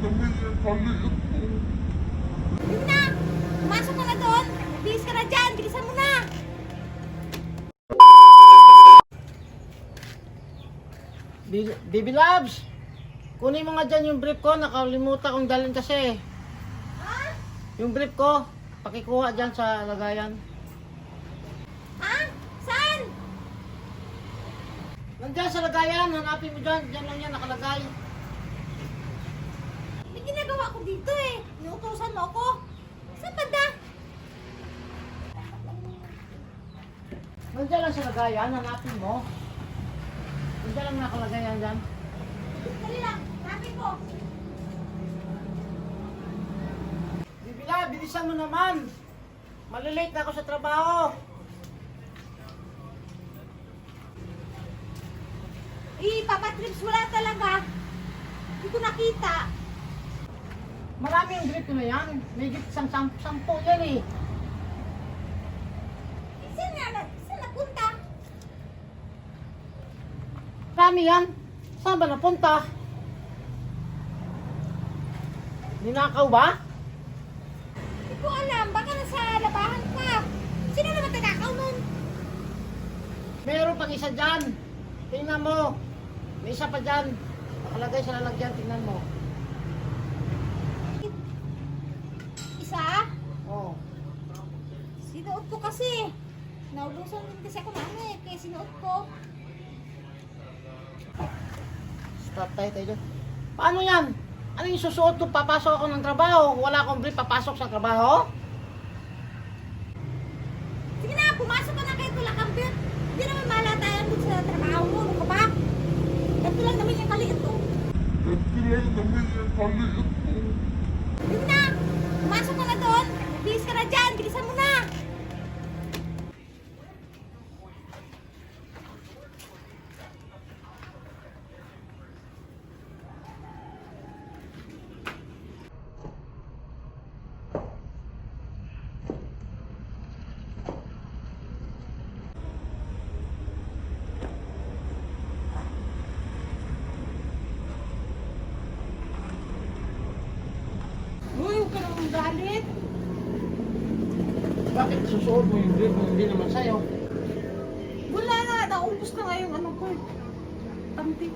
Yun na! Pumasok ka na doon! Bilis ka na dyan! Bilisan mo na! Baby Loves, kunin mo nga dyan yung brief ko. Nakalimutan kong dalhin kasi. Ha? Yung brief ko, pakikuha dyan sa lagayan. Ha? Saan? Nandiyan sa lagayan, hanapin mo dyan. Dyan lang yan nakalagay. May ginagawa ko dito eh. Inuutosan mo ako. Saan banda? Nandiyan lang sa lagayan, hanapin mo. Nandiyan lang nakalagay yan dyan. Dali lang. Hanapin ko. Bibila, bilisan mo naman. Malilate na ako sa trabaho. Papa Trips, wala talaga. Hindi ko nakita. Marami yung brief na yan. May git isang sampo yan eh. Saan napunta? Marami yan. Saan ba napunta? Ninakaw ba? Hindi ko alam. Baka nasa labahan pa. Sino naman tinakaw nun? Meron pang isa dyan. Tingnan mo. May isa pa dyan. Nakalagay sa lalagyan. Tingnan mo. Isa? Oh. Sinuot ko kasi. Naulusan din kasi ako na kaya sinuot ko. Stop tayo dyan. Paano yan? Ano yung susuot ko? Papasok ako ng trabaho. Wala akong brief. Papasok sa trabaho? Sige na, pumasok ka na kahit wala kang bit. Hindi naman malatayan dun sa trabaho mo. Ano ka ba? Ito lang naman yung kaliit ko. Hindi na! Pumasok ka na doon! Bilis ka na dyan! Bilisan mo na! Uy, huwag ka naman galit. Bakit susuot mo yung brief mo hindi naman sa'yo? Wala na! Naubos na nga yung ano ko. Panty.